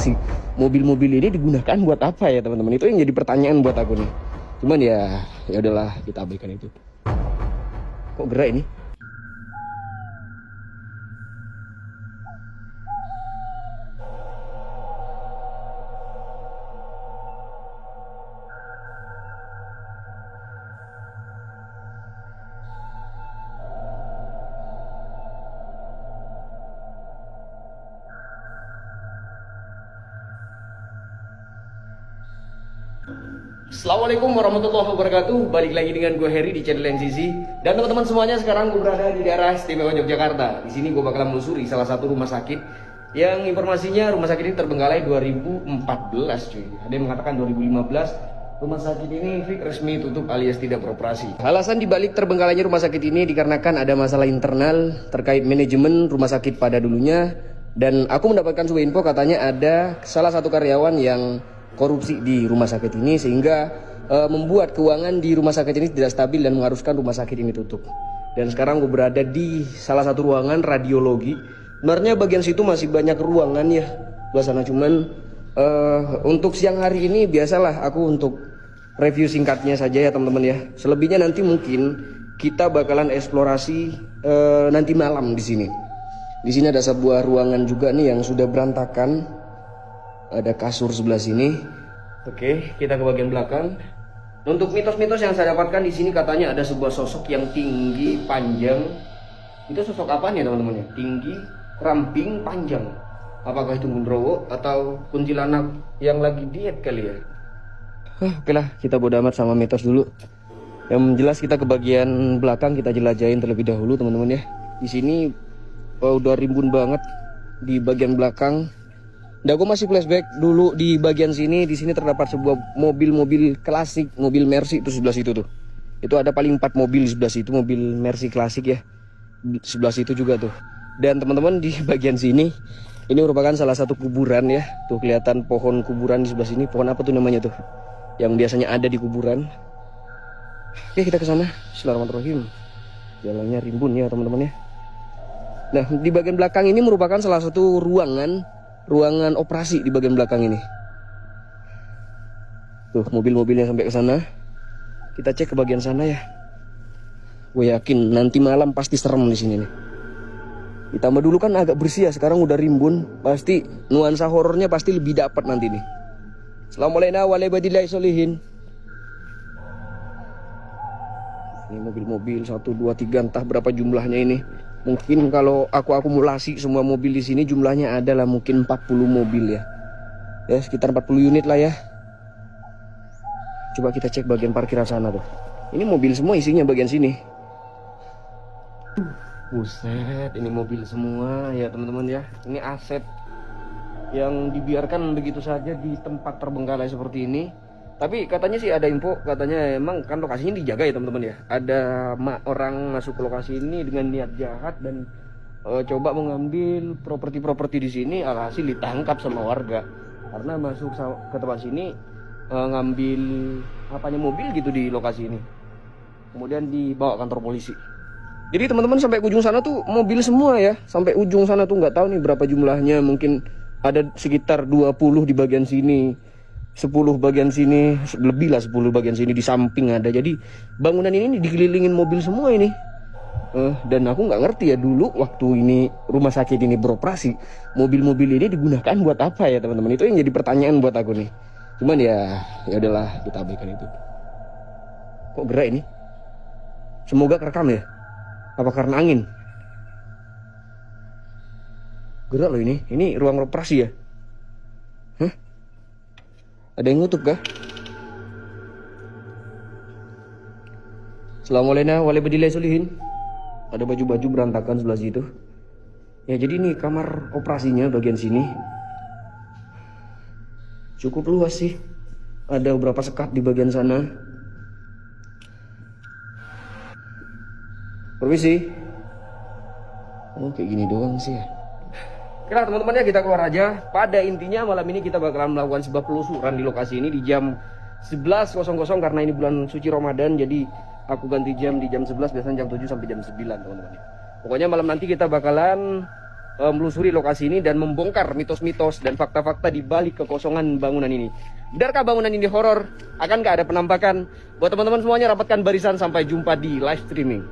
beroperasi. Mobil-mobil ini digunakan buat apa ya teman-teman? Itu yang jadi pertanyaan buat aku nih. Cuman ya udahlah, kita abaikan itu. Kok gerak ini? Assalamualaikum warahmatullahi wabarakatuh. Balik lagi dengan gue Heri di channel NCC. Dan teman-teman semuanya, sekarang gue berada di daerah istimewa Yogyakarta. Di sini gue bakalan melusuri salah satu rumah sakit yang informasinya rumah sakit ini terbengkalai 2014 cuy. Ada yang mengatakan 2015. Rumah sakit ini resmi tutup alias tidak beroperasi. Alasan dibalik terbengkalainya rumah sakit ini dikarenakan ada masalah internal terkait manajemen rumah sakit pada dulunya. Dan aku mendapatkan sebuah info katanya ada salah satu karyawan yang korupsi di rumah sakit ini sehingga membuat keuangan di rumah sakit ini tidak stabil dan mengharuskan rumah sakit ini tutup. Dan sekarang gue berada di salah satu ruangan radiologi. Sebenarnya bagian situ masih banyak ruangan ya sebelah sana, cuman untuk siang hari ini biasalah aku untuk review singkatnya saja ya teman-teman ya. Selebihnya nanti mungkin kita bakalan eksplorasi nanti malam di sini. Di sini ada sebuah ruangan juga nih yang sudah berantakan. Ada kasur sebelah sini. Oke, kita ke bagian belakang. Untuk mitos-mitos yang saya dapatkan di sini katanya ada sebuah sosok yang tinggi, panjang. Itu sosok apa nih teman-teman ya? Tinggi, ramping, panjang. Apakah itu Gundrowo atau kuntilanak yang lagi diet kali ya? Oke lah, kita bodo amat sama mitos dulu. Yang jelas kita ke bagian belakang, kita jelajahin terlebih dahulu teman-teman ya. Di sini udah rimbun banget di bagian belakang. Nah, aku masih flashback dulu di bagian sini. Di sini terdapat sebuah mobil-mobil klasik, mobil Mercy itu sebelah situ tuh. Itu ada paling 4 mobil di sebelah situ, mobil Mercy klasik ya. Sebelah situ juga tuh. Dan teman-teman di bagian sini, ini merupakan salah satu kuburan ya. Tuh kelihatan pohon kuburan di sebelah sini. Pohon apa tuh namanya tuh? Yang biasanya ada di kuburan. Oke, kita ke sana. Bismillahirrahmanirrahim. Jalannya rimbun ya teman-teman ya. Nah, di bagian belakang ini merupakan salah satu ruangan operasi di bagian belakang ini. Tuh mobil-mobilnya sampai ke sana. Kita cek ke bagian sana ya. Gue yakin nanti malam pasti serem di sini nih. Ditambah dulu kan agak bersih ya, sekarang udah rimbun. Pasti nuansa horornya pasti lebih dapat nanti nih. Assalamualaikum warahmatullahi wabarakatuh. Ini mobil-mobil 1, 2, 3 entah berapa jumlahnya ini. Mungkin kalau aku akumulasi semua mobil di sini jumlahnya adalah mungkin 40 mobil ya. Ya sekitar 40 unit lah ya. Coba kita cek bagian parkiran sana tuh. Ini mobil semua isinya bagian sini. Buset, ini mobil semua ya teman-teman ya. Ini aset yang dibiarkan begitu saja di tempat terbengkalai seperti ini. Tapi katanya sih ada info, katanya emang kan lokasinya dijaga ya teman-teman ya. Ada orang masuk ke lokasi ini dengan niat jahat dan coba mengambil properti-properti di sini, alhasil ditangkap sama warga karena masuk ke tempat sini ngambil apanya mobil gitu di lokasi ini. Kemudian dibawa kantor polisi. Jadi teman-teman sampai ujung sana tuh mobil semua ya. Sampai ujung sana tuh nggak tahu nih berapa jumlahnya, mungkin ada sekitar 20 di bagian sini. 10 bagian sini, lebih lah 10 bagian sini, di samping ada. Jadi bangunan ini dikelilingin mobil semua ini. Dan aku nggak ngerti ya dulu waktu ini rumah sakit ini beroperasi, mobil-mobil ini digunakan buat apa ya teman-teman? Itu yang jadi pertanyaan buat aku nih. Cuman ya udahlah, kita abaikan itu. Kok gerak ini? Semoga kerekam ya. Apa karena angin? Gerak loh ini. Ini ruang operasi ya. Hah? Ada yang nutup kah? Assalamualaikum warahmatullahi wabarakatuh. Ada baju-baju berantakan sebelah situ. Ya jadi ini kamar operasinya bagian sini. Cukup luas sih. Ada beberapa sekat di bagian sana. Permisi. Oh kayak gini doang sih ya. Oke lah teman-teman ya, kita keluar aja. Pada intinya malam ini kita bakalan melakukan sebuah penelusuran di lokasi ini di jam 11.00 karena ini bulan suci Ramadan. Jadi aku ganti jam di jam 11, biasanya jam 7 sampai jam 9 teman-teman. Pokoknya malam nanti kita bakalan melusuri lokasi ini dan membongkar mitos-mitos dan fakta-fakta di balik kekosongan bangunan ini. Benarkah bangunan ini horor? Akankah ada penampakan? Buat teman-teman semuanya, rapatkan barisan, sampai jumpa di live streaming.